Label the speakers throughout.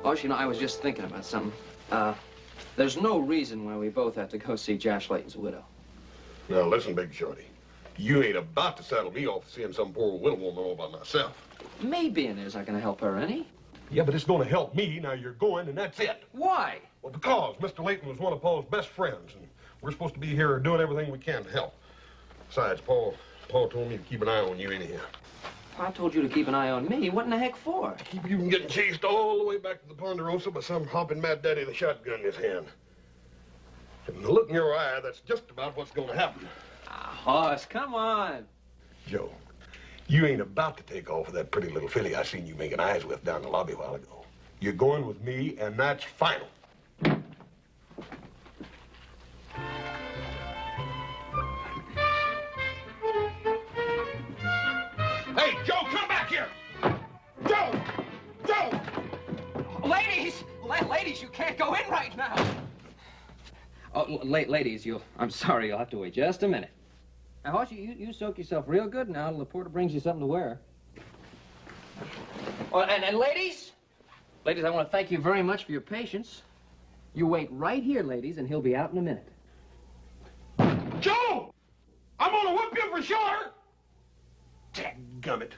Speaker 1: Oh, you know, I was just thinking about something. There's no reason why we both have to go see Josh Layton's widow.
Speaker 2: Now, listen, Big Shorty. You ain't about to saddle me off seeing some poor widow woman all by myself.
Speaker 1: Me being there's not going to help her any.
Speaker 2: Yeah, but it's going to help me. Now you're going, and that's it.
Speaker 1: Why?
Speaker 2: Well, because Mr. Layton was one of Paul's best friends, and we're supposed to be here doing everything we can to help. Besides, Paul told me to keep an eye on you anyhow.
Speaker 1: I told you to keep an eye on me. What in the heck for?
Speaker 2: To keep you from getting chased all the way back to the Ponderosa by some hopping mad daddy with a shotgun in his hand. From the look in your eye, that's just about what's going to happen.
Speaker 1: Hoss, come on.
Speaker 2: Joe, you ain't about to take off with that pretty little filly I seen you making eyes with down the lobby a while ago. You're going with me, and that's final. Hey, Joe, come back here! Joe! Joe!
Speaker 1: Ladies! Ladies, you can't go in right now. Oh, ladies, I'm sorry, you'll have to wait just a minute. Now, Hoss, you soak yourself real good now till the porter brings you something to wear. Oh, and ladies, I want to thank you very much for your patience. You wait right here, ladies, and he'll be out in a minute.
Speaker 2: Joe! I'm gonna whip you for sure! Dadgummit.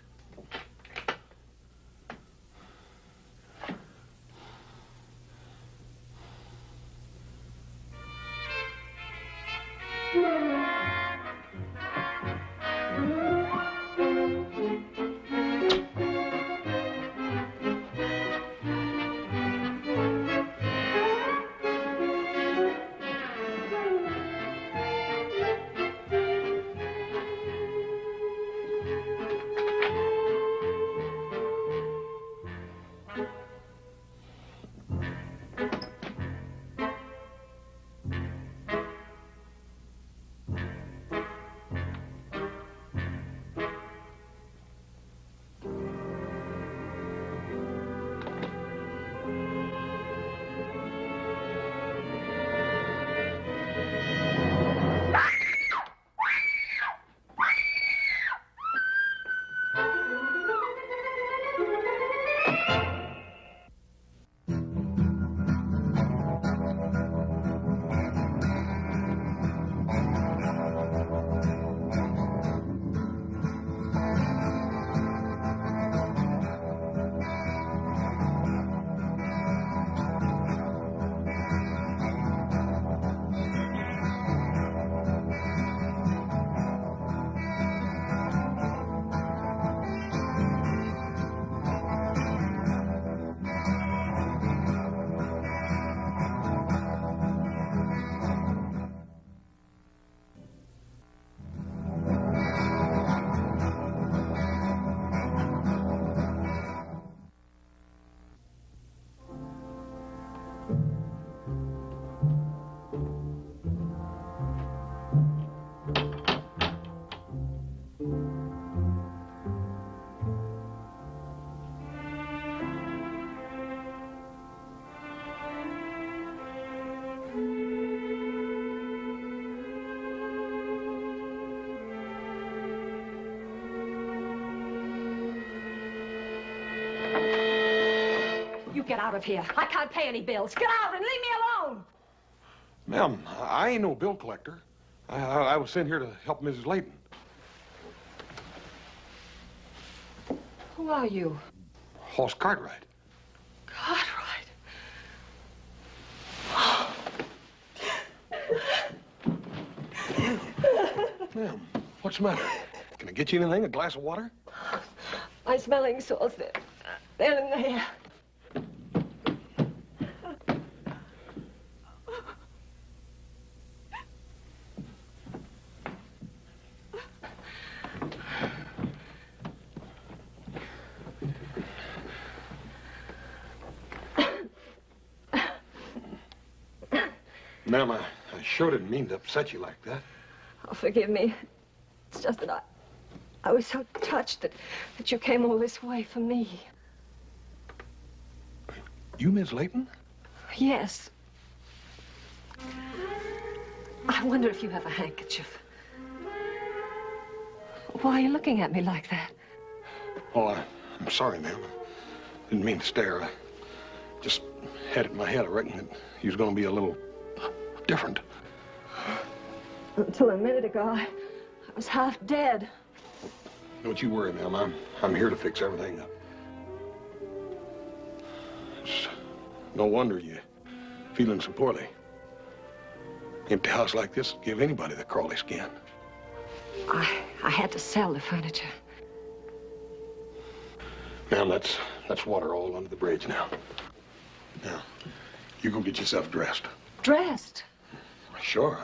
Speaker 3: Get out of here. I can't pay any bills. Get out and leave me alone.
Speaker 2: Ma'am, I ain't no bill collector. I was sent here to help Mrs. Layton.
Speaker 3: Who are you?
Speaker 2: Hoss Cartwright.
Speaker 3: Cartwright?
Speaker 2: Ma'am, what's the matter? Can I get you anything? A glass of water?
Speaker 3: My smelling sores. They're in there.
Speaker 2: Ma'am, I sure didn't mean to upset you like that.
Speaker 3: Oh, forgive me. It's just that I was so touched that you came all this way for me.
Speaker 2: You Miss Layton?
Speaker 3: Yes. I wonder if you have a handkerchief. Why are you looking at me like that?
Speaker 2: Oh, I'm sorry, ma'am. I didn't mean to stare. I Just had it in my head, I reckon, that he was going to be a little different.
Speaker 3: Until a minute ago, I was half dead.
Speaker 2: Don't you worry, ma'am. I'm here to fix everything up. It's no wonder you're feeling so poorly. Empty house like this would give anybody the crawly skin.
Speaker 3: I had to sell the furniture.
Speaker 2: Ma'am, that's water all under the bridge now. Now, you go get yourself dressed.
Speaker 3: Dressed?
Speaker 2: Sure.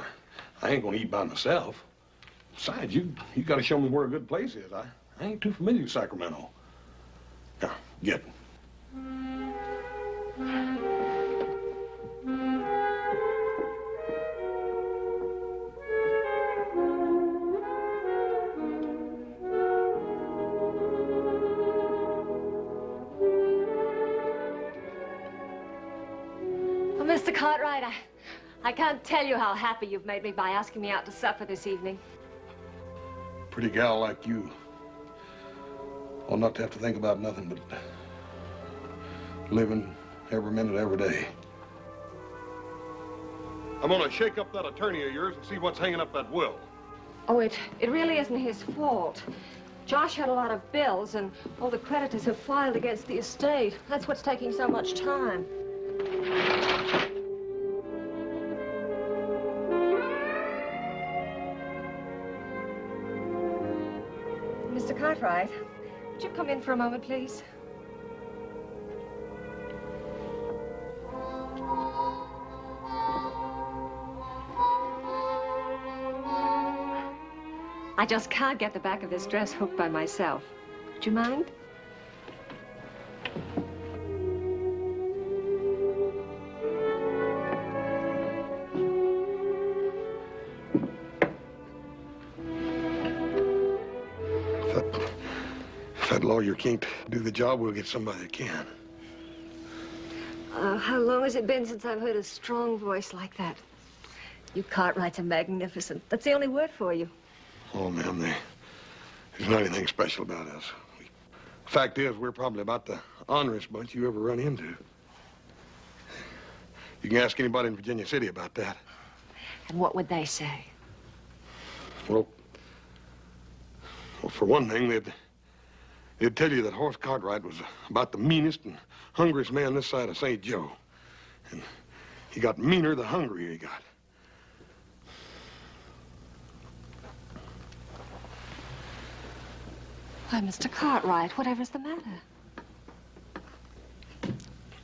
Speaker 2: I ain't gonna eat by myself. Besides, you gotta show me where a good place is. I ain't too familiar with Sacramento. Now, get.
Speaker 3: Well, Mr. Cartwright, I can't tell you how happy you've made me by asking me out to supper this evening.
Speaker 2: Pretty gal like you ought not to have to think about nothing but living every minute, every day. I'm gonna shake up that attorney of yours and see what's hanging up that will.
Speaker 3: Oh, it really isn't his fault. Josh had a lot of bills, and all the creditors have filed against the estate. That's what's taking so much time. Mr. Cartwright, would you come in for a moment, please? I just can't get the back of this dress hooked by myself. Would you mind?
Speaker 2: If that lawyer can't do the job, we'll get somebody that can.
Speaker 3: How long has it been since I've heard a strong voice like that? You Cartwrights are magnificent. That's the only word for you.
Speaker 2: Oh, ma'am, there's not anything special about us. Fact is, we're probably about the honorest bunch you ever run into. You can ask anybody in Virginia City about that.
Speaker 3: And what would they say?
Speaker 2: Well, for one thing, they'd tell you that Horace Cartwright was about the meanest and hungriest man this side of St. Joe. And he got meaner the hungrier he got.
Speaker 3: Why, Mr. Cartwright, whatever's the matter?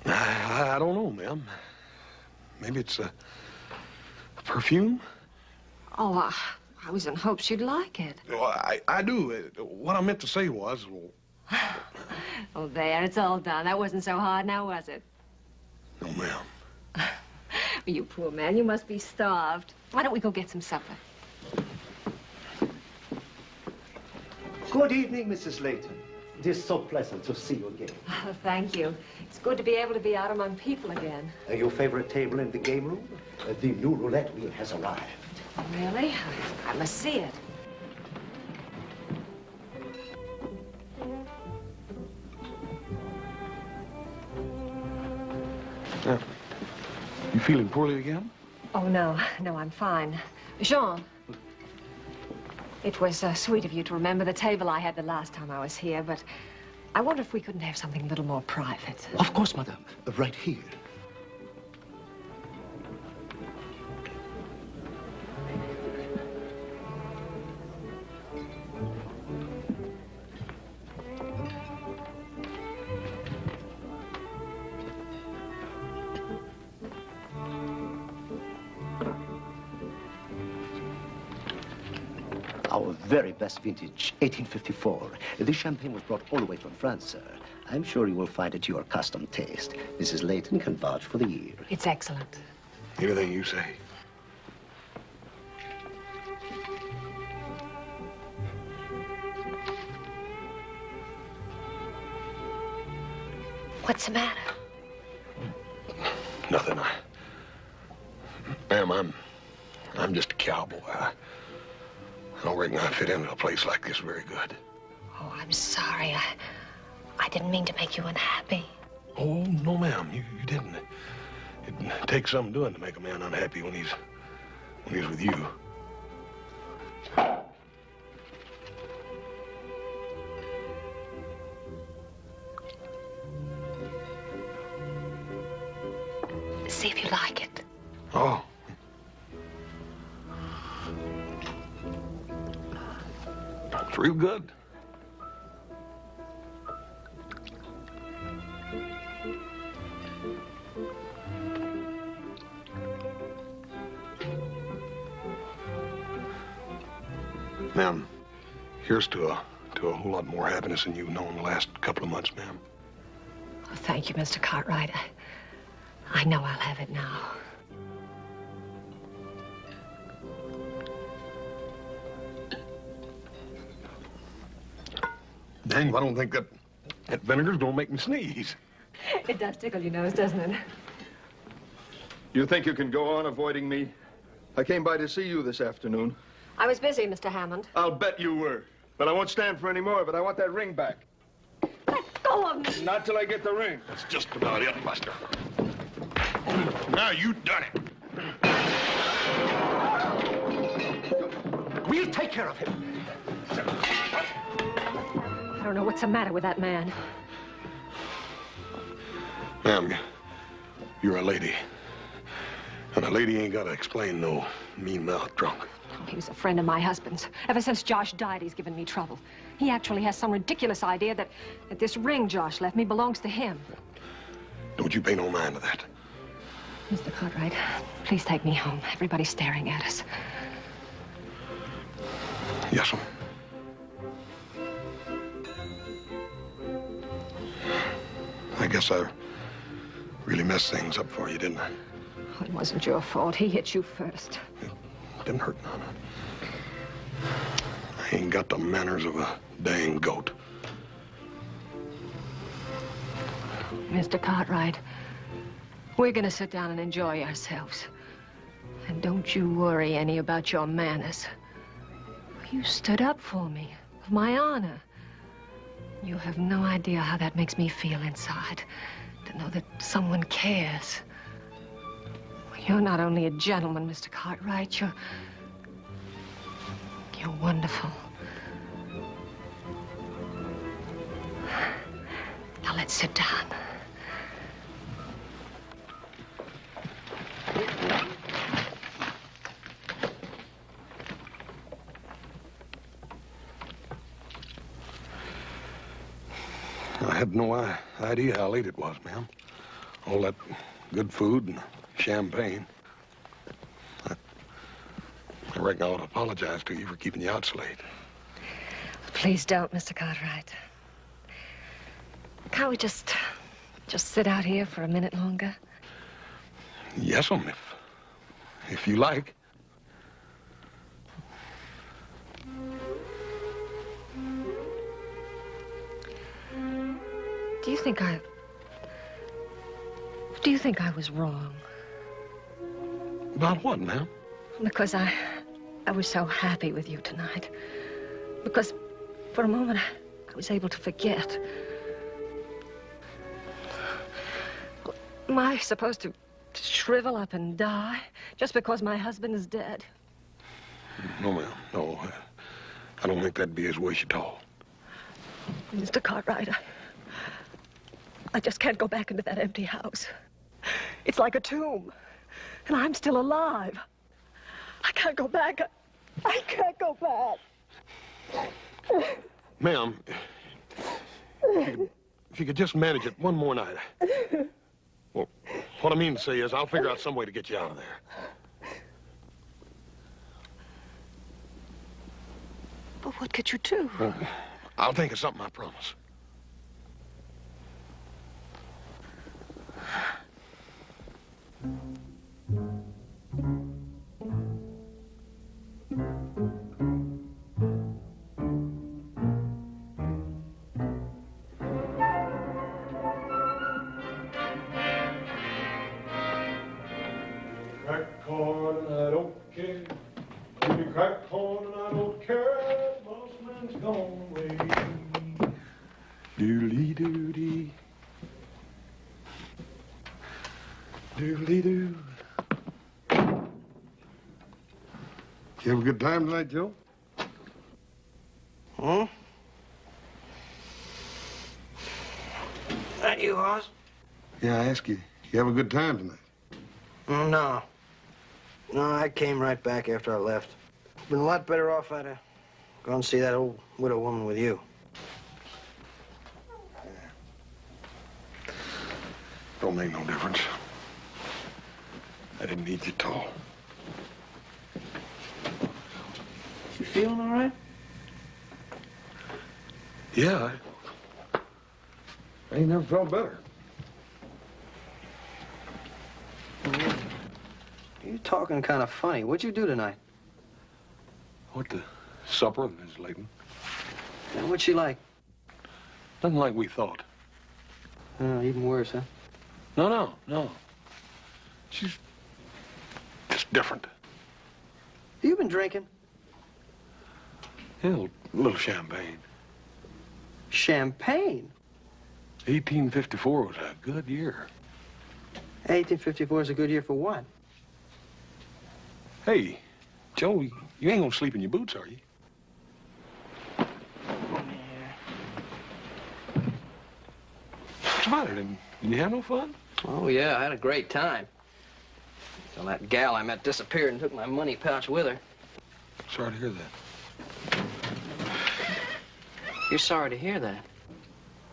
Speaker 2: I don't know, ma'am. Maybe it's a perfume?
Speaker 3: Oh, I was in hopes you'd like it.
Speaker 2: Oh, I do. What I meant to say was, well...
Speaker 3: Oh, there, it's all done. That wasn't so hard now, was it?
Speaker 2: No, ma'am.
Speaker 3: You poor man, you must be starved. Why don't we go get some supper?
Speaker 4: Good evening, Mrs. Layton. It is so pleasant to see you again.
Speaker 3: Oh, thank you. It's good to be able to be out among people again.
Speaker 4: Your favorite table in the game room? The new roulette wheel has arrived.
Speaker 3: Really? I must see it.
Speaker 2: You feeling poorly again?
Speaker 3: Oh, no, I'm fine. Jean, it was sweet of you to remember the table I had the last time I was here, but I wonder if we couldn't have something a little more private.
Speaker 4: Of course, madame. Right here. Our very best vintage, 1854. This champagne was brought all the way from France, sir. I'm sure you will find it to your custom taste. Mrs. Layton can vouch for the year.
Speaker 3: It's excellent.
Speaker 2: Anything you say.
Speaker 3: What's the matter?
Speaker 2: Nothing. Ma'am, I'm just a cowboy. I don't reckon I fit into a place like this very good.
Speaker 3: Oh, I'm sorry. I didn't mean to make you unhappy.
Speaker 2: Oh, no, ma'am, you didn't. It takes some doing to make a man unhappy when he's with you.
Speaker 3: See if you like it.
Speaker 2: Oh. It's real good. Ma'am, here's to a whole lot more happiness than you've known the last couple of months, ma'am.
Speaker 3: Oh, thank you, Mr. Cartwright. I know I'll have it now.
Speaker 2: Dang, I don't think that vinegar's gonna make me sneeze.
Speaker 3: It does tickle your nose, doesn't it?
Speaker 5: You think you can go on avoiding me? I came by to see you this afternoon.
Speaker 3: I was busy, Mr. Hammond.
Speaker 5: I'll bet you were. But I won't stand for any more of it. I want that ring back.
Speaker 3: Let go of me.
Speaker 5: Not till I get the ring.
Speaker 2: That's just about it, Buster. Now you done it.
Speaker 4: We'll take care of him.
Speaker 3: I don't know what's the matter with that man.
Speaker 2: Ma'am, you're a lady. And a lady ain't gotta explain no mean-mouthed drunk.
Speaker 3: He was a friend of my husband's. Ever since Josh died, he's given me trouble. He actually has some ridiculous idea that this ring Josh left me belongs to him.
Speaker 2: Don't you pay no mind to that.
Speaker 3: Mr. Cartwright, please take me home. Everybody's staring at us.
Speaker 2: Yes, ma'am. I guess I really messed things up for you, didn't I?
Speaker 3: Oh, it wasn't your fault. He hit you first.
Speaker 2: It didn't hurt none. I ain't got the manners of a dang goat.
Speaker 3: Mr. Cartwright, we're gonna sit down and enjoy ourselves. And don't you worry any about your manners. You stood up for me, for my honor. You have no idea how that makes me feel inside, to know that someone cares. You're not only a gentleman, Mr. Cartwright, you're wonderful. Now let's sit down.
Speaker 2: I had no idea how late it was, ma'am. All that good food and champagne. I reckon I ought to apologize to you for keeping you out so late.
Speaker 3: Please don't, Mr. Cartwright. Can't we just sit out here for a minute longer?
Speaker 2: Yes, ma'am, if you like.
Speaker 3: Do you think I was wrong?
Speaker 2: About what, ma'am?
Speaker 3: Because I was so happy with you tonight. Because for a moment I was able to forget. Am I supposed to shrivel up and die just because my husband is dead?
Speaker 2: No, ma'am. No, I don't think that'd be his wish at all.
Speaker 3: Mr. Cartwright, I just can't go back into that empty house. It's like a tomb, and I'm still alive. I can't go back. I can't go back.
Speaker 2: Ma'am, if you could just manage it one more night. Well, what I mean to say is I'll figure out some way to get you out of there.
Speaker 3: But what could you do?
Speaker 2: I'll think of something, I promise.
Speaker 6: Crack corn and I don't care. Give me crack corn and I don't care. Boss man's gone away.
Speaker 2: Doodly doody. Doodly-doo. You have a good time tonight, Joe?
Speaker 1: Hmm? That you, Hoss?
Speaker 2: Yeah, I ask you, you have a good time tonight?
Speaker 1: No. No, I came right back after I left. Been a lot better off I'd have gone and see that old widow woman with you.
Speaker 2: Yeah. Don't make no difference. I didn't need you at all.
Speaker 1: You feeling all right?
Speaker 2: Yeah, I ain't never felt better.
Speaker 1: You're talking kind of funny. What'd you do tonight?
Speaker 2: Went to supper with Miss Layton.
Speaker 1: Yeah, what's she like?
Speaker 2: Nothing like we thought.
Speaker 1: Oh, even worse, huh?
Speaker 2: No. She's just different.
Speaker 1: You been drinking?
Speaker 2: Yeah, a little champagne.
Speaker 1: Champagne?
Speaker 2: 1854 was a good year.
Speaker 1: 1854 is a good year for what?
Speaker 2: Hey, Joe, you ain't gonna sleep in your boots, are you? What's about it? Didn't you have no fun?
Speaker 1: Oh, yeah, I had a great time. So that gal I met disappeared and took my money pouch with her.
Speaker 2: Sorry to hear that.
Speaker 1: You're sorry to hear that.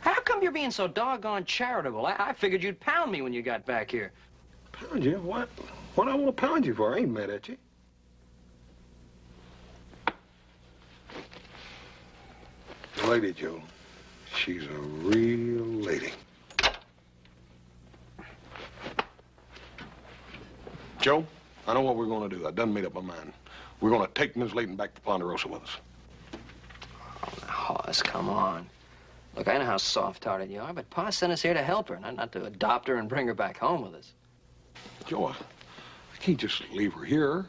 Speaker 1: How come you're being so doggone charitable? I figured you'd pound me when you got back here.
Speaker 2: Pound you? What? What I want to pound you for? I ain't mad at you. The lady, Joe. She's a real lady. Joe, I know what we're going to do. I done made up my mind. We're going to take Miss Layton back to Ponderosa with us.
Speaker 1: Oh, now, Hoss, come on. Look, I know how soft-hearted you are, but Pa sent us here to help her, not to adopt her and bring her back home with us.
Speaker 2: Joe, I can't just leave her here.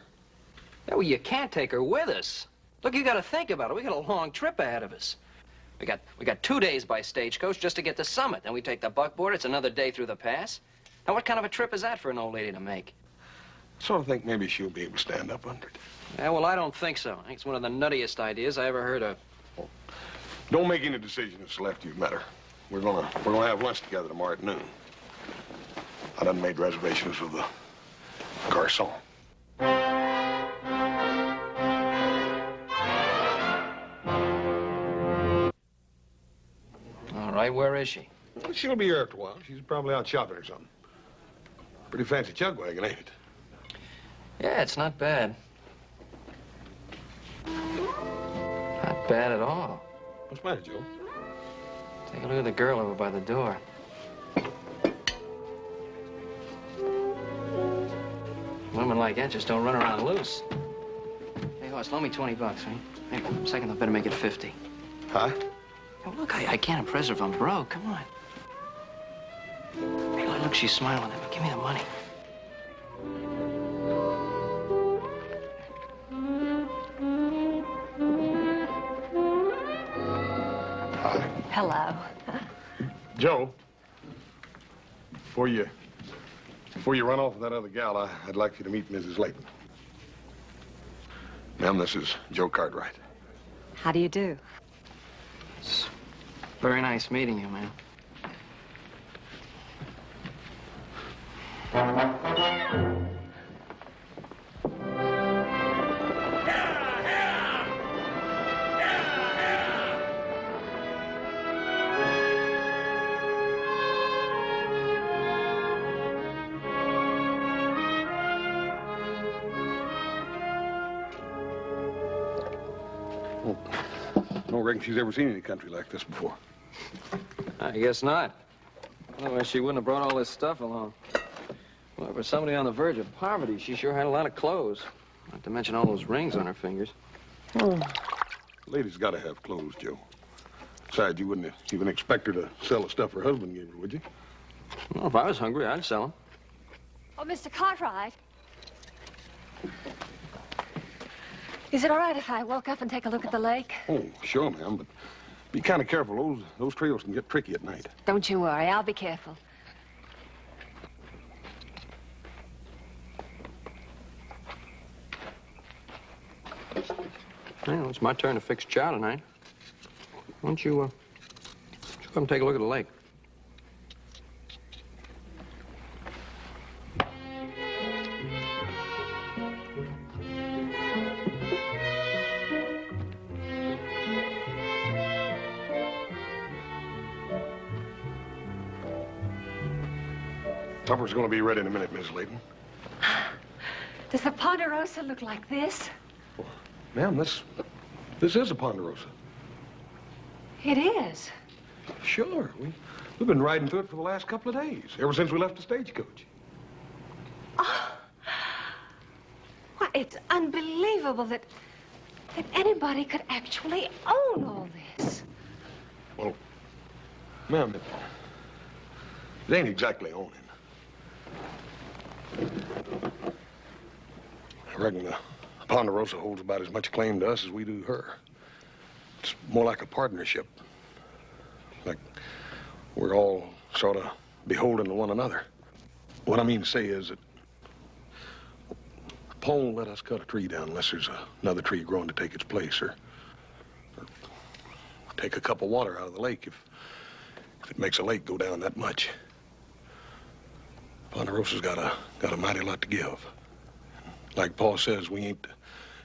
Speaker 1: Yeah, well, you can't take her with us. Look, you got to think about it. We got a long trip ahead of us. We got 2 days by stagecoach just to get to Summit. Then we take the buckboard. It's another day through the pass. Now, what kind of a trip is that for an old lady to make?
Speaker 2: I sort of think maybe she'll be able to stand up under it.
Speaker 1: Yeah, well, I don't think so. I think it's one of the nuttiest ideas I ever heard of.
Speaker 2: Don't make any decision that's left you've met her. We're gonna have lunch together tomorrow at noon. I done made reservations with the garçon.
Speaker 1: All right, where is she?
Speaker 2: Well, she'll be here after a while. She's probably out shopping or something. Pretty fancy chug wagon, ain't it?
Speaker 1: Yeah, it's not bad. Not bad at all.
Speaker 2: What's the matter, Joe?
Speaker 1: Take a look at the girl over by the door. Women like that just don't run around loose. Hey, Hoss, loan me 20 bucks, right? Hey, second, I better make it 50.
Speaker 2: Huh?
Speaker 1: Oh, look, I can't impress her if I'm broke. Come on. Hey, look, she's smiling at me. Give me the money.
Speaker 2: Hi.
Speaker 3: Hello.
Speaker 2: Joe, before you run off with that other gal, I'd like you to meet Mrs. Layton. Ma'am, this is Joe Cartwright.
Speaker 3: How do you do?
Speaker 1: It's very nice meeting you, man.
Speaker 2: I don't reckon she's ever seen any country like this before.
Speaker 1: I guess not. Otherwise, she wouldn't have brought all this stuff along. Well, for somebody on the verge of poverty, she sure had a lot of clothes. Not to mention all those rings on her fingers.
Speaker 2: Oh. Lady's got to have clothes, Joe. Besides, you wouldn't even expect her to sell the stuff her husband gave her, would you?
Speaker 1: Well, if I was hungry, I'd sell them.
Speaker 3: Oh, Mr. Cartwright. Is it all right if I woke up and take a look at the lake?
Speaker 2: Oh, sure, ma'am, but be kind of careful. Those trails can get tricky at night.
Speaker 3: Don't you worry. I'll be careful.
Speaker 1: Well, it's my turn to fix chow tonight. Why don't you come take a look at the lake?
Speaker 2: Supper's going to be ready in a minute, Miss Layton.
Speaker 3: Does the Ponderosa look like this?
Speaker 2: Well, ma'am, this is a Ponderosa.
Speaker 3: It is.
Speaker 2: Sure. We've been riding through it for the last couple of days, ever since we left the stagecoach.
Speaker 3: Oh. Why, it's unbelievable that anybody could actually own all this.
Speaker 2: Well, ma'am, it ain't exactly owning. I reckon the Ponderosa holds about as much claim to us as we do her. It's more like a partnership. Like we're all sort of beholden to one another. What I mean to say is that Paul won't let us cut a tree down unless there's another tree growing to take its place, or take a cup of water out of the lake if it makes a lake go down that much. Ponderosa's got a mighty lot to give. Like Paul says, we ain't to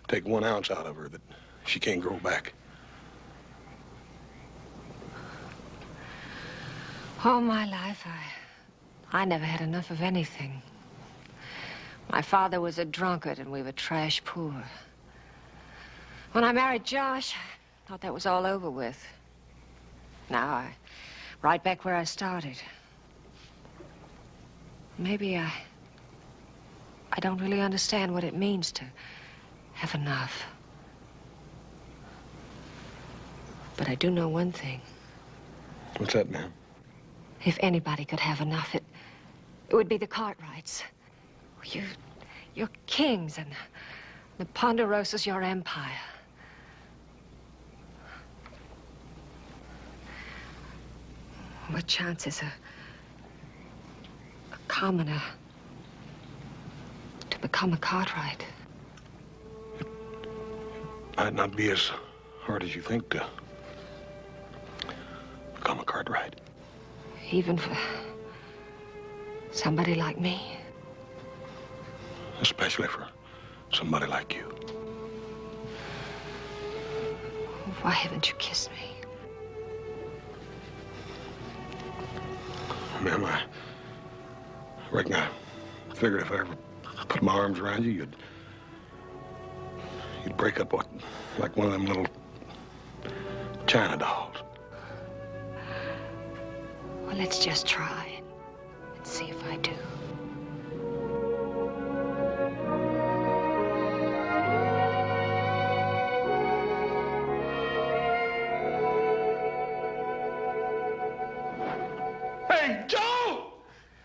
Speaker 2: take 1 ounce out of her that she can't grow back.
Speaker 3: All my life, I never had enough of anything. My father was a drunkard and we were trash poor. When I married Josh, I thought that was all over with. Now right back where I started. Maybe I don't really understand what it means to have enough. But I do know one thing.
Speaker 2: What's that, ma'am?
Speaker 3: If anybody could have enough, it would be the Cartwrights. You're kings, and the Ponderosa's your empire. What chance is a commoner to become a Cartwright?
Speaker 2: It might not be as hard as you think to become a Cartwright.
Speaker 3: Even for somebody like me?
Speaker 2: Especially for somebody like you.
Speaker 3: Why haven't you kissed me?
Speaker 2: Ma'am, I reckon I figured if I ever put my arms around you, you'd break up like one of them little China dolls.
Speaker 3: Well, let's just try and see if I do.
Speaker 2: Hey, Joe!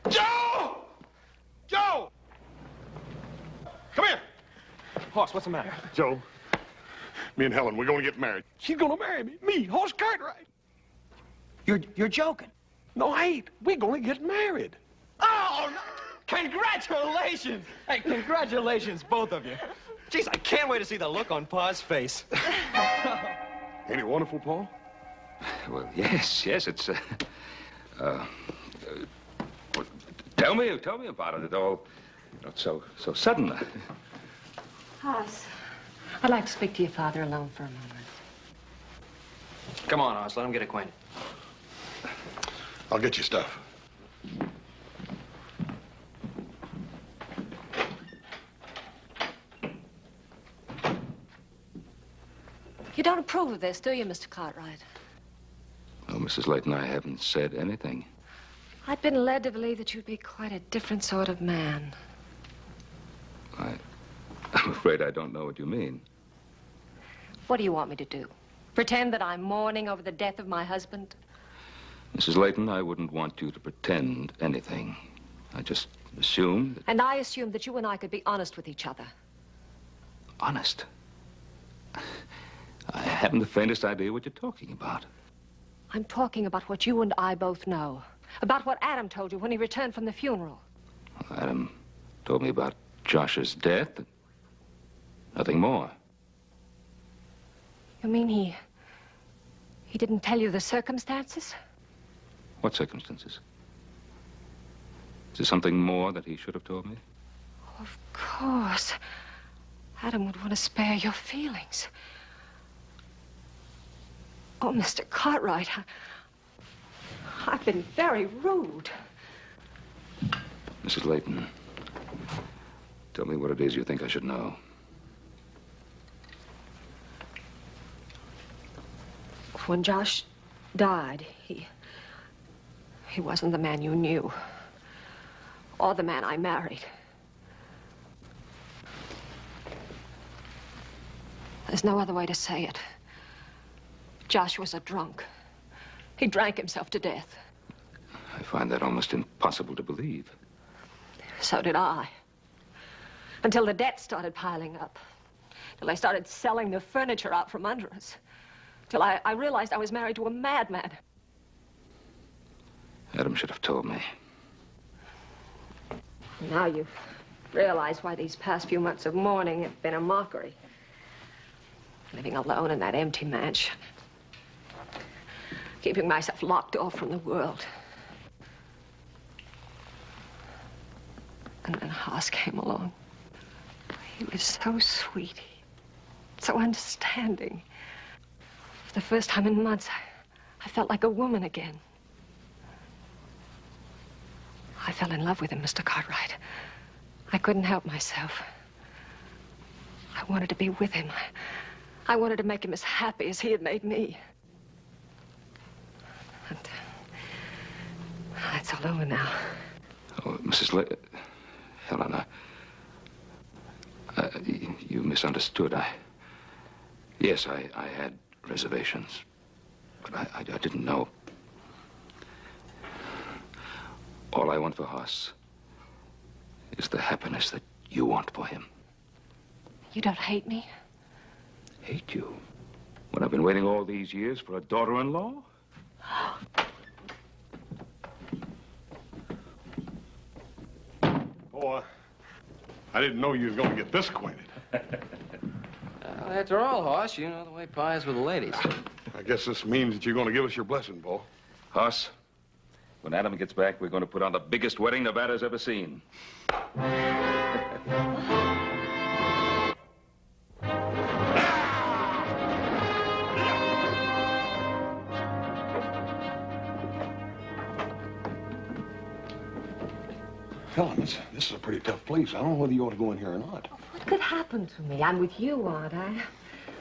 Speaker 2: Joe! Joe! Come here!
Speaker 1: Hoss, what's the matter?
Speaker 2: Joe, me and Helen, we're going to get married. She's going to marry me. Me, Hoss Cartwright.
Speaker 1: You're joking.
Speaker 2: No, I ain't. We're going to get married.
Speaker 1: Oh, no. Congratulations! Hey, congratulations, both of you. Jeez, I can't wait to see the look on Pa's face.
Speaker 2: Ain't it wonderful, Paul?
Speaker 7: Well, yes, it's, tell me about it. It all, so sudden.
Speaker 3: Hoss, I'd like to speak to your father alone for a moment.
Speaker 1: Come on, Hoss, let him get acquainted.
Speaker 2: I'll get you stuff.
Speaker 3: You don't approve of this, do you, Mr. Cartwright?
Speaker 7: Well, Mrs. Layton, I haven't said anything.
Speaker 3: I'd been led to believe that you'd be quite a different sort of man.
Speaker 7: I'm afraid I don't know what you mean.
Speaker 3: What do you want me to do? Pretend that I'm mourning over the death of my husband?
Speaker 7: Mrs. Layton, I wouldn't want you to pretend anything. I just assumed that...
Speaker 3: And I assumed that you and I could be honest with each other.
Speaker 7: Honest? I haven't the faintest idea what you're talking about.
Speaker 3: I'm talking about what you and I both know. About what Adam told you when he returned from the funeral.
Speaker 7: Adam told me about Josh's death. Nothing more.
Speaker 3: You mean he didn't tell you the circumstances?
Speaker 7: What circumstances? Is there something more that he should have told me?
Speaker 3: Of course. Adam would want to spare your feelings. Oh, Mr. Cartwright, I've been very rude.
Speaker 7: Mrs. Layton, tell me what it is you think I should know.
Speaker 3: When Josh died, he wasn't the man you knew, or the man I married. There's no other way to say it. Josh was a drunk. He drank himself to death.
Speaker 7: I find that almost impossible to believe.
Speaker 3: So did I. Until the debt started piling up. Till I started selling the furniture out from under us. Till I realized I was married to a madman.
Speaker 7: Adam should have told me.
Speaker 3: Now you realize why these past few months of mourning have been a mockery. Living alone in that empty mansion. Keeping myself locked off from the world. And then Haas came along. He was so sweet, so understanding. For the first time in months, I felt like a woman again. I fell in love with him, Mr. Cartwright. I couldn't help myself. I wanted to be with him. I wanted to make him as happy as he had made me. And it's all over now.
Speaker 7: Oh, Mrs. Helen, you misunderstood. Yes, I had reservations, but I didn't know. All I want for Haas is the happiness that you want for him.
Speaker 3: You don't hate me?
Speaker 7: Hate you? When I've been waiting all these years for a daughter-in-law?
Speaker 2: Oh, I didn't know you was going to get this acquainted.
Speaker 1: After all, Hoss, you know the way pie is with the ladies.
Speaker 2: I guess this means that you're going to give us your blessing, Paul.
Speaker 7: Haas, when Adam gets back, we're going to put on the biggest wedding Nevada's ever seen.
Speaker 2: Helen, this is a pretty tough place. I don't know whether you ought to go in here or not.
Speaker 3: What could happen to me? I'm with you, aren't I?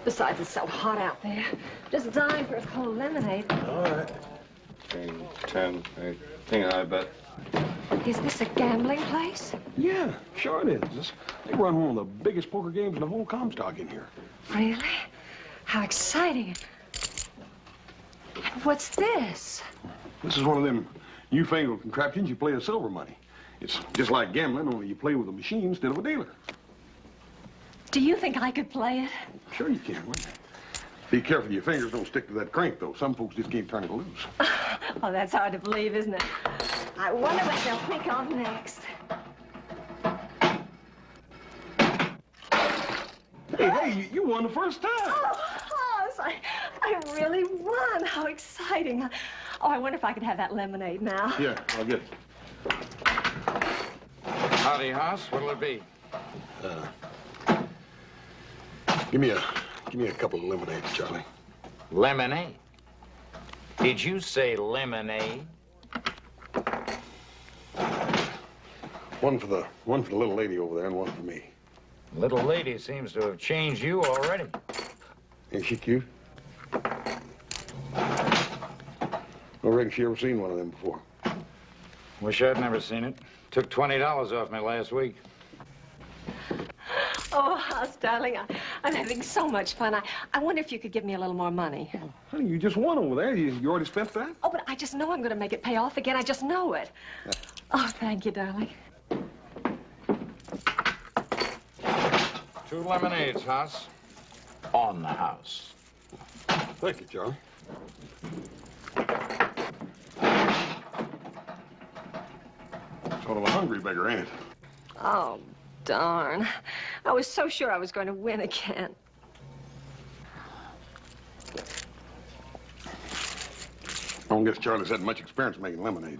Speaker 3: Besides, it's so hot out there. Just dying for a cold lemonade.
Speaker 5: All right. 10, 8, I bet.
Speaker 3: Is this a gambling place?
Speaker 2: Yeah, sure it is. They run one of the biggest poker games in the whole Comstock in here.
Speaker 3: Really? How exciting. And what's this?
Speaker 2: This is one of them newfangled contraptions you play with silver money. It's just like gambling, only you play with a machine instead of a dealer.
Speaker 3: Do you think I could play it?
Speaker 2: Sure you can. Be careful your fingers don't stick to that crank, though. Some folks just can't turn it loose.
Speaker 3: Oh, that's hard to believe, isn't it? I wonder what they'll pick on next.
Speaker 2: Hey, you won the first time.
Speaker 3: Oh, Hoss, I really won. How exciting. Oh, I wonder if I could have that lemonade now.
Speaker 2: Yeah, I'll get it.
Speaker 1: Howdy, Hoss. What'll it be?
Speaker 2: Give me a couple of lemonades, Charlie.
Speaker 8: Lemonade? Did you say lemonade?
Speaker 2: One for the little lady over there and one for me.
Speaker 8: Little lady seems to have changed you already.
Speaker 2: Ain't she cute? I reckon she ever seen one of them before.
Speaker 8: Wish I'd never seen it. Took $20 off me last week.
Speaker 3: Oh, Hoss, darling, I'm having so much fun. I wonder if you could give me a little more money.
Speaker 2: Honey, you just won over there. You already spent that?
Speaker 3: Oh, but I just know I'm going to make it pay off again. I just know it. Oh, thank you, darling.
Speaker 8: 2 lemonades, Hoss. On the house.
Speaker 2: Thank you, Charlie. Sort of a hungry beggar, ain't it?
Speaker 3: Oh, darn. I was so sure I was going to win again.
Speaker 2: don't guess Charlie's had much experience making lemonade.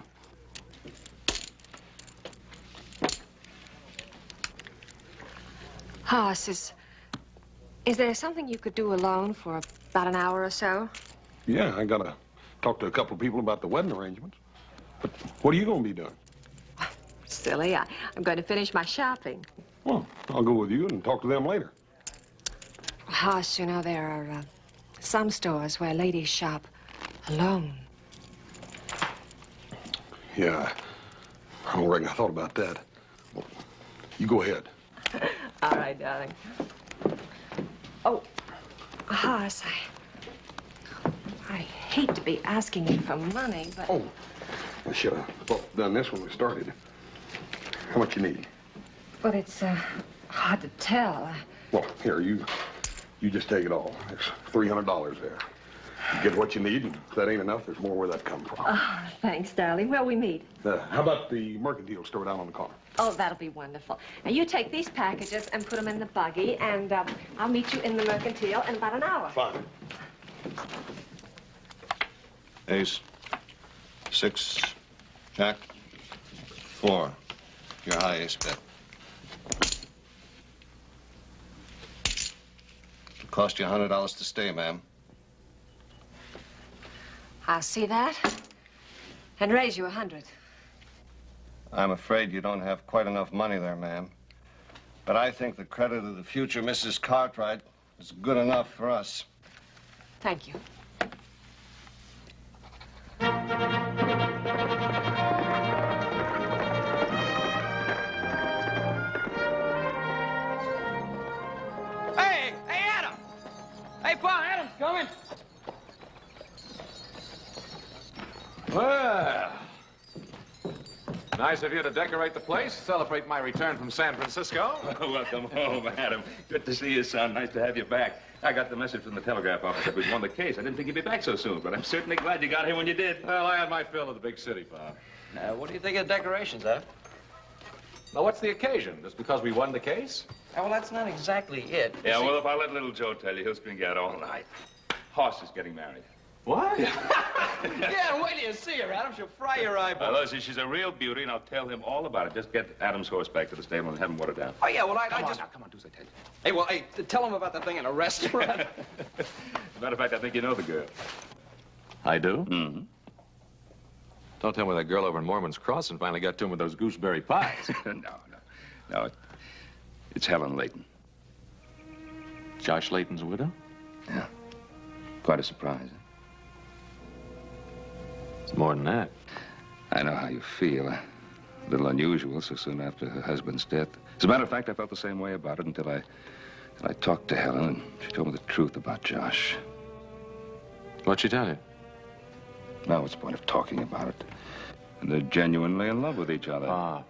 Speaker 3: Hoss, is there something you could do alone for about an hour or so?
Speaker 2: Yeah, I gotta talk to a couple of people about the wedding arrangements. But what are you gonna be doing?
Speaker 3: Silly, I'm going to finish my shopping.
Speaker 2: Well, I'll go with you and talk to them later.
Speaker 3: Hoss, you know, there are some stores where ladies shop alone.
Speaker 2: Yeah, I don't reckon I thought about that. Well, you go ahead.
Speaker 3: All right, darling. Oh, Hoss, I hate to be asking you for money, but...
Speaker 2: Oh, I should have done this when we started. How much you need?
Speaker 3: But it's hard to tell.
Speaker 2: Well, here, you just take it all. There's $300 there. You get what you need, and if that ain't enough, there's more where that come from.
Speaker 3: Oh, thanks, darling. Where'll we meet?
Speaker 2: How about the mercantile store down on the corner?
Speaker 3: Oh, that'll be wonderful. Now, you take these packages and put them in the buggy, and I'll meet you in the mercantile in about an hour.
Speaker 2: Fine.
Speaker 5: Ace. 6. Jack. 4. Your high ace bet. It'll cost you $100 to stay, ma'am.
Speaker 3: I'll see that. And raise you 100.
Speaker 5: I'm afraid you don't have quite enough money there, ma'am. But I think the credit of the future Mrs. Cartwright is good enough for us.
Speaker 3: Thank you.
Speaker 1: Hey, Adam! Hey, Pa, Adam's coming.
Speaker 9: Well, nice of you to decorate the place, celebrate my return from San Francisco.
Speaker 7: Welcome home, Adam. Good to see you, son. Nice to have you back. I got the message from the telegraph office that we'd won the case. I didn't think you'd be back so soon, but I'm certainly glad you got here when you did.
Speaker 9: Well, I had my fill of the big city, Bob.
Speaker 1: Now, what do you think of the decorations, Adam?
Speaker 9: Now, what's the occasion? Just because we won the case?
Speaker 1: Well, that's not exactly it.
Speaker 7: Yeah, well, if I let little Joe tell you, he'll string you out all night. Hoss is getting married.
Speaker 9: What?
Speaker 1: Yeah, wait till you see her, Adam. She'll fry your eyeballs.
Speaker 7: Listen, she's a real beauty, and I'll tell him all about it. Just get Adam's horse back to the stable and have him water down.
Speaker 1: Oh, yeah, well, I
Speaker 7: Come on
Speaker 1: just...
Speaker 7: now, come on, do as I tell you.
Speaker 1: Hey, well, hey, tell him about the thing in a restaurant.
Speaker 7: As a matter of fact, I think you know the girl.
Speaker 9: I do?
Speaker 7: Mm-hmm.
Speaker 9: Don't tell me that girl over in Mormon's Crossing finally got to him with those gooseberry pies.
Speaker 7: No. It's Helen Layton.
Speaker 9: Josh Layton's widow?
Speaker 7: Yeah. Quite a surprise, huh?
Speaker 9: It's more than that.
Speaker 7: I know how you feel. A little unusual so soon after her husband's death. As a matter of fact, I felt the same way about it until I talked to Helen, and she told me the truth about Josh.
Speaker 9: What'd she tell you?
Speaker 7: Now, what's the point of talking about it? And they're genuinely in love with each other.
Speaker 9: Ah,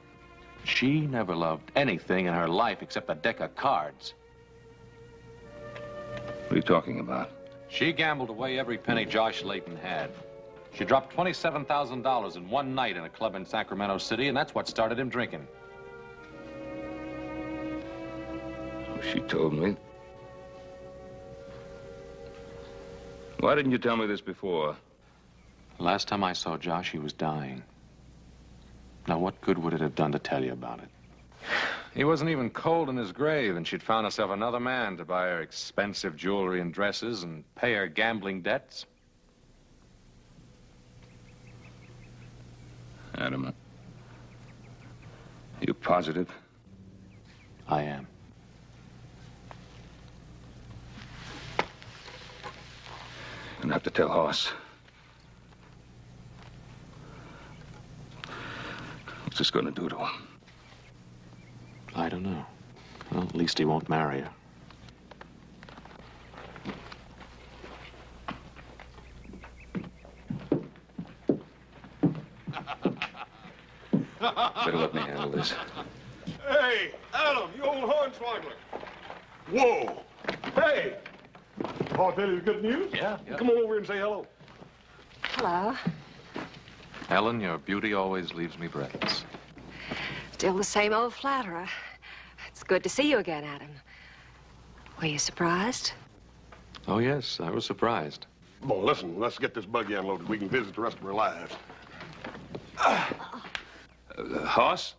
Speaker 9: she never loved anything in her life except a deck of cards.
Speaker 7: What are you talking about?
Speaker 9: She gambled away every penny Josh Layton had. She dropped $27,000 in one night in a club in Sacramento City, and that's what started him drinking.
Speaker 7: Oh, she told me. Why didn't you tell me this before?
Speaker 9: Last time I saw Josh, he was dying. Now, what good would it have done to tell you about it? He wasn't even cold in his grave, and she'd found herself another man to buy her expensive jewelry and dresses and pay her gambling debts.
Speaker 7: Adam, you positive?
Speaker 9: I am.
Speaker 7: And I have to tell Hoss. What's this going to do to him?
Speaker 9: I don't know. Well, at least he won't marry her.
Speaker 7: Better let me handle this.
Speaker 6: Hey, Adam, you old hornswoggler. Whoa. Hey. I'll tell you the good news.
Speaker 9: Yeah.
Speaker 6: Come on over and say hello.
Speaker 3: Hello.
Speaker 9: Helen, your beauty always leaves me breathless.
Speaker 3: Still the same old flatterer. It's good to see you again, Adam. Were you surprised?
Speaker 9: Oh, yes, I was surprised.
Speaker 2: Well, listen, let's get this buggy unloaded. We can visit the rest of our lives.
Speaker 7: Hoss?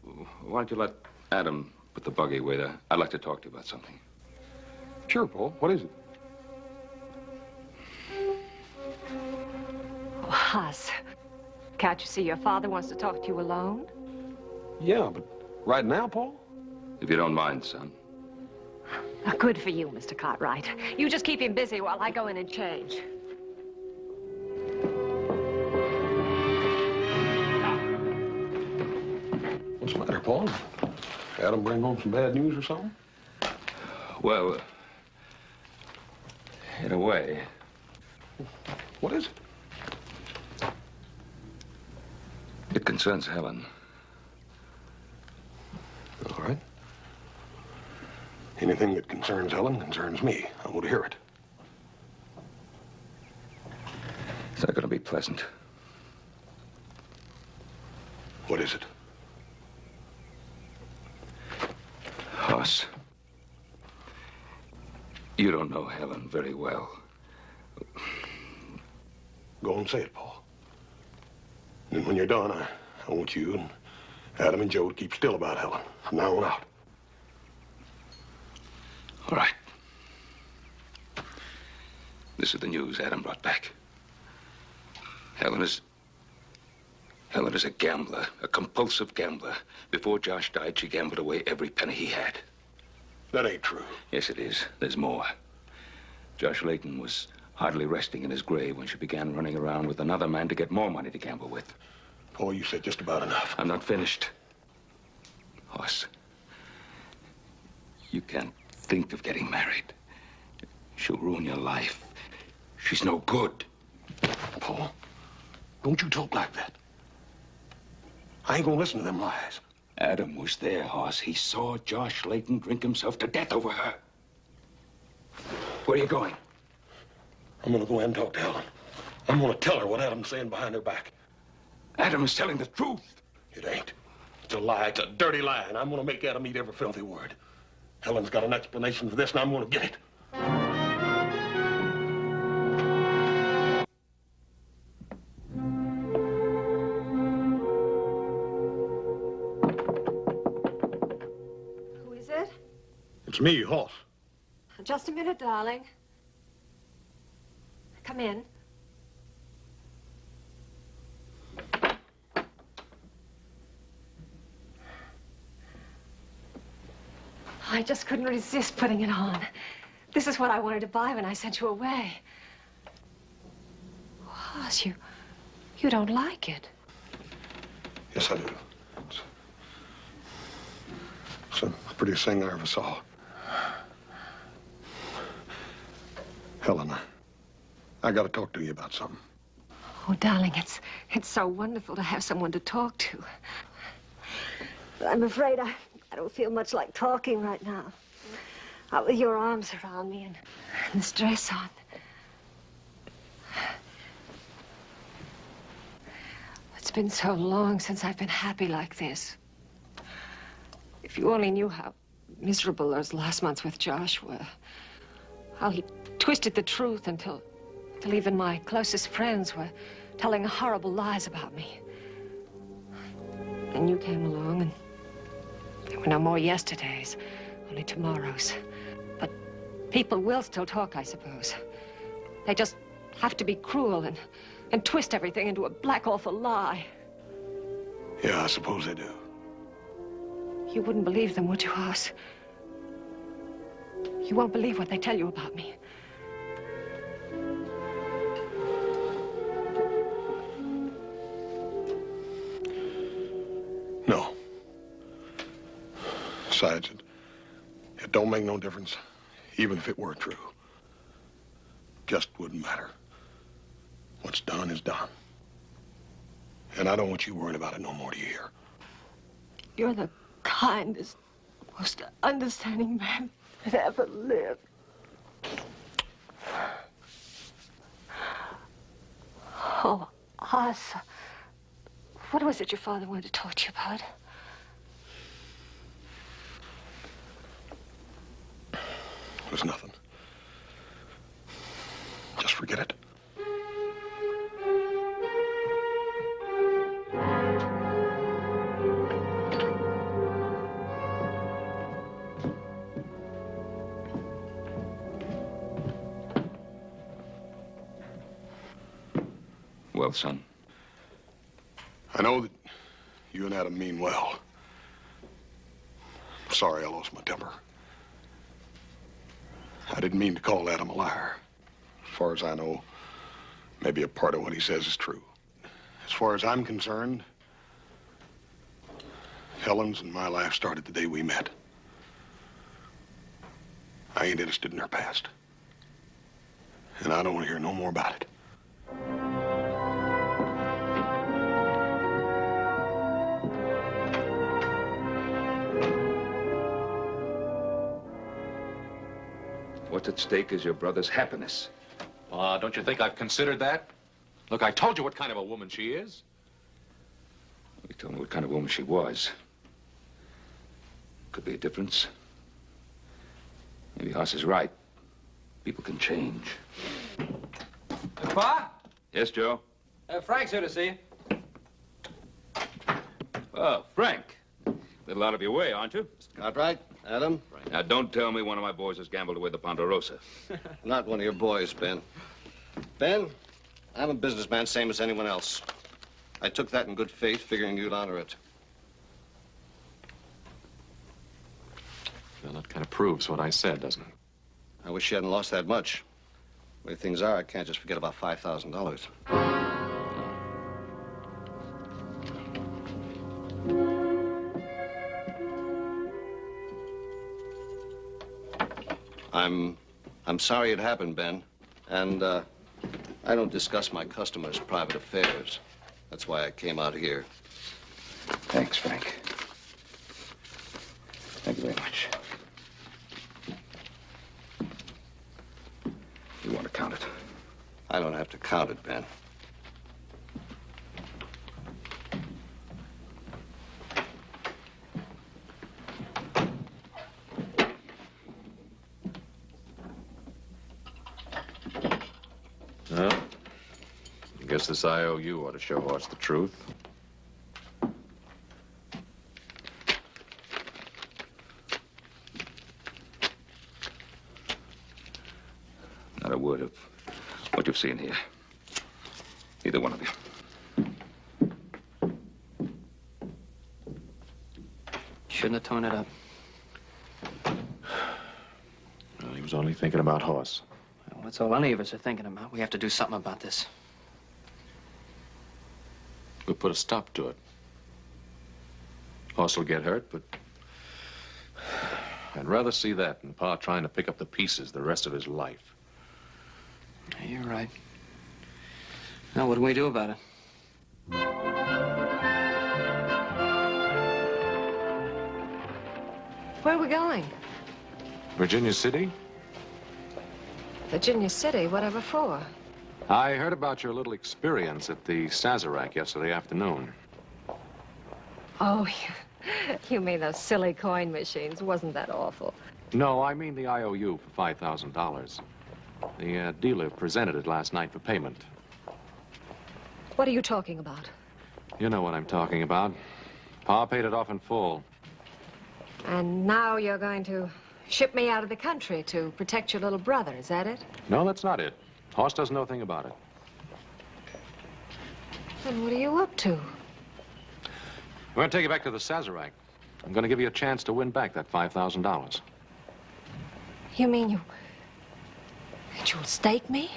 Speaker 7: Why don't you let Adam put the buggy away there? I'd like to talk to you about something.
Speaker 2: Sure, Paul. What is it?
Speaker 3: Oh, Huss, can't you see your father wants to talk to you alone?
Speaker 2: Yeah, but right now, Paul?
Speaker 7: If you don't mind, son.
Speaker 3: Good for you, Mr. Cartwright. You just keep him busy while I go in and change.
Speaker 2: What's the matter, Paul? Adam bring home some bad news or something?
Speaker 7: Well, in a way.
Speaker 2: What is it?
Speaker 7: It concerns Helen.
Speaker 2: All right. Anything that concerns Helen concerns me. I want to hear it.
Speaker 7: It's not going to be pleasant.
Speaker 2: What is it?
Speaker 7: Hoss, you don't know Helen very well.
Speaker 2: Go and say it, Paul. And when you're done, I want you and Adam and Joe to keep still about Helen from now on out.
Speaker 7: All right. This is the news Adam brought back. Helen is a gambler, a compulsive gambler. Before Josh died, she gambled away every penny he had.
Speaker 2: That ain't true.
Speaker 7: Yes, it is. There's more. Josh Layton was hardly resting in his grave when she began running around with another man to get more money to gamble with.
Speaker 2: Paul, you said just about enough.
Speaker 7: I'm not finished. Hoss, you can't think of getting married. She'll ruin your life. She's no good.
Speaker 2: Paul, don't you talk like that. I ain't gonna listen to them lies.
Speaker 7: Adam was there, Hoss. He saw Josh Layton drink himself to death over her. Where are you going?
Speaker 2: I'm gonna go ahead and talk to Helen. I'm gonna tell her what Adam's saying behind her back.
Speaker 7: Adam is telling the truth.
Speaker 2: It ain't. It's a lie. It's a dirty lie, and I'm gonna make Adam eat every filthy word. Helen's got an explanation for this, and I'm gonna get it.
Speaker 3: Who is it?
Speaker 2: It's me, Hoss.
Speaker 3: Just a minute, darling. Come in. I just couldn't resist putting it on. This is what I wanted to buy when I sent you away. Hoss, you don't like it.
Speaker 2: Yes, I do. It's the prettiest thing I ever saw. Helen, I gotta talk to you about something.
Speaker 3: Oh, darling, it's so wonderful to have someone to talk to. But I'm afraid I don't feel much like talking right now. Out with your arms around me and this dress on. It's been so long since I've been happy like this. If you only knew how miserable those last months with Josh were. How he twisted the truth until even my closest friends were telling horrible lies about me. And you came along, and there were no more yesterdays, only tomorrows. But people will still talk, I suppose. They just have to be cruel and twist everything into a black, awful lie.
Speaker 2: Yeah, I suppose they do.
Speaker 3: You wouldn't believe them, would you, Hoss? You won't believe what they tell you about me.
Speaker 2: No. Besides, it don't make no difference, even if it were true. Just wouldn't matter. What's done is done. And I don't want you worrying about it no more, do you hear?
Speaker 3: You're the kindest, most understanding man that ever lived. Oh, Hoss, what was it your father wanted to talk to you about?
Speaker 2: It was nothing. just forget it.
Speaker 7: Well, son.
Speaker 2: I know that you and Adam mean well. Sorry I lost my temper. I didn't mean to call Adam a liar. As far as I know, maybe a part of what he says is true. As far as I'm concerned, Helen's and my life started the day we met. I ain't interested in her past. And I don't want to hear no more about it.
Speaker 7: What's at stake is your brother's happiness.
Speaker 9: Don't you think I've considered that? Look, I told you what kind of a woman she is.
Speaker 7: You told me what kind of woman she was. Could be a difference. Maybe Hoss is right. People can change.
Speaker 1: Pa?
Speaker 7: Yes, Joe?
Speaker 1: Frank's here to see you.
Speaker 7: Oh, Frank. A little out of your way, aren't you?
Speaker 5: Cartwright, Adam?
Speaker 7: Now, don't tell me one of my boys has gambled away the Ponderosa.
Speaker 5: Not one of your boys, Ben. Ben, I'm a businessman, same as anyone else. I took that in good faith, figuring you'd honor it.
Speaker 9: Well, that kind of proves what I said, doesn't it?
Speaker 5: I wish you hadn't lost that much. The way things are, I can't just forget about $5,000. I'm sorry it happened, Ben. And, I don't discuss my customers' private affairs. That's why I came out here.
Speaker 7: Thanks, Frank. Thank you very much. You want to count it?
Speaker 5: I don't have to count it, Ben.
Speaker 9: Well, I guess this IOU ought to show us the truth.
Speaker 7: Not a word of what you've seen here. Either one of you.
Speaker 1: Shouldn't have torn it up.
Speaker 9: Well, he was only thinking about Hoss.
Speaker 1: Well, that's all any of us are thinking about. We have to do something about this.
Speaker 9: We'll put a stop to it. Hoss will get hurt, but I'd rather see that than Pa trying to pick up the pieces the rest of his life.
Speaker 1: You're right. Now, what do we do about it?
Speaker 3: Where are we going?
Speaker 9: Virginia City?
Speaker 3: Virginia City, whatever for?
Speaker 9: I heard about your little experience at the Sazerac yesterday afternoon.
Speaker 3: Oh, you mean those silly coin machines. Wasn't that awful?
Speaker 9: No, I mean the IOU for $5,000. The dealer presented it last night for payment.
Speaker 3: What are you talking about?
Speaker 9: You know what I'm talking about. Pa paid it off in full.
Speaker 3: And now you're going to ship me out of the country to protect your little brother, is that it?
Speaker 9: No, that's not it. Hoss doesn't know a thing about it.
Speaker 3: Then what are you up to?
Speaker 9: We're going to take you back to the Sazerac. I'm going to give you a chance to win back that $5,000.
Speaker 3: You mean that you'll stake me?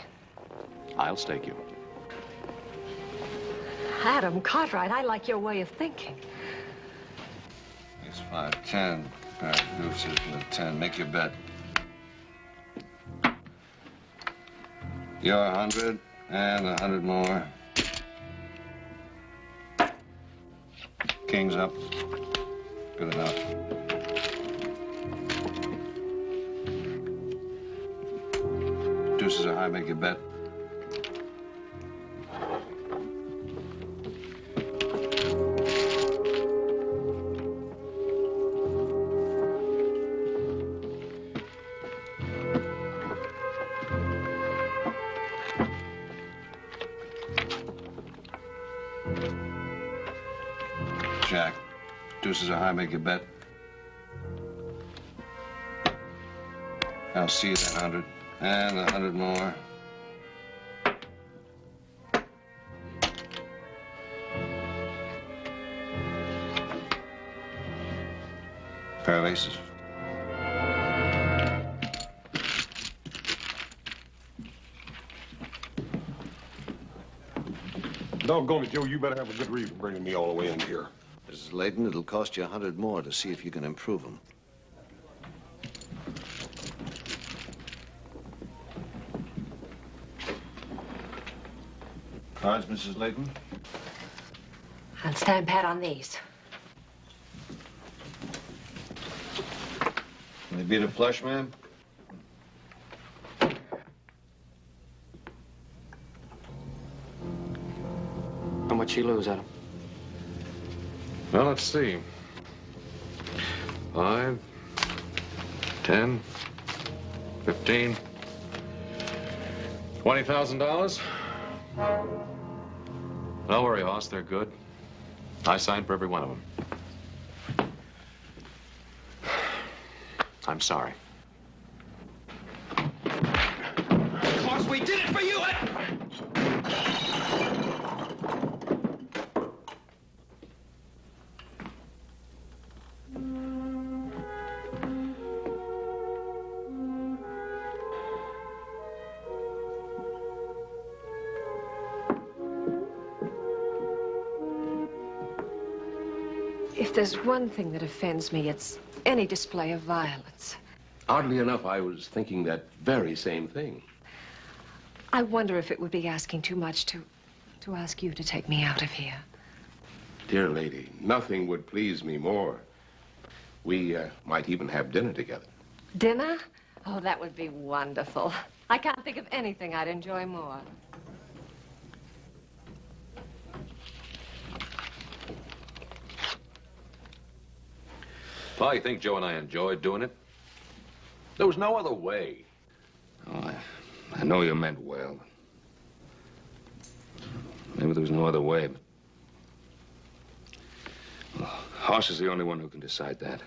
Speaker 9: I'll stake you.
Speaker 3: Adam Cartwright, I like your way of thinking.
Speaker 5: It's 5-10. Pair of deuces and a 10. Make your bet. You're 100 and 100 more. King's up. Good enough. Deuces are high. Make your bet. deuces are high, make your bet. I'll see you that 100. And 100 more. Pair of aces.
Speaker 2: Doggone it, Joe, you better have a good reason bringing me all the way in here.
Speaker 5: Mrs. Layton, it'll cost you 100 more to see if you can improve them. Cards, Mrs. Layton?
Speaker 3: I'll stand pat on these.
Speaker 5: Can they beat a flush, ma'am?
Speaker 1: How much you lose, Adam?
Speaker 9: Well, let's see. 5, 10, 15, $20,000. Don't worry, Hoss, they're good. I signed for every one of them. I'm sorry.
Speaker 1: Because we did it for you!
Speaker 3: If there's one thing that offends me, it's any display of violence.
Speaker 10: Oddly enough, I was thinking that very same thing.
Speaker 3: I wonder if it would be asking too much to ask you to take me out of here.
Speaker 10: Dear lady, nothing would please me more. We might even have dinner together.
Speaker 3: Dinner? Oh, that would be wonderful. I can't think of anything I'd enjoy more.
Speaker 9: Well, you think Joe and I enjoyed doing it? There was no other way.
Speaker 7: Oh, I know you meant well. Maybe there was no other way, but... Well, Hoss is the only one who can decide that.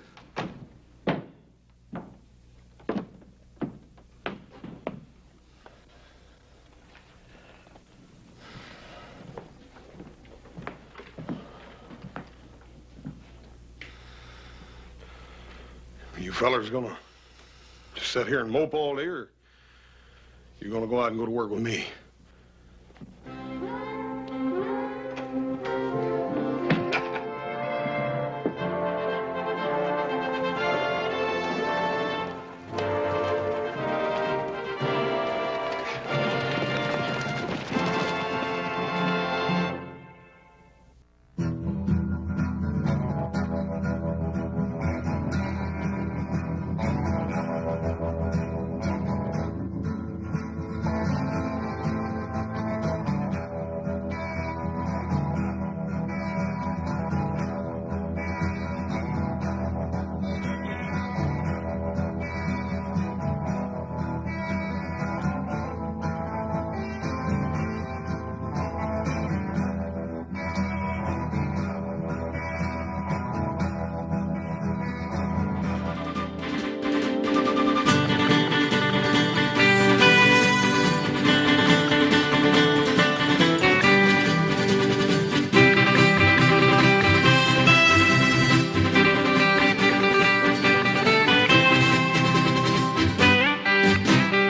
Speaker 2: You fellas gonna just sit here and mope all day, or you gonna go out and go to work with me?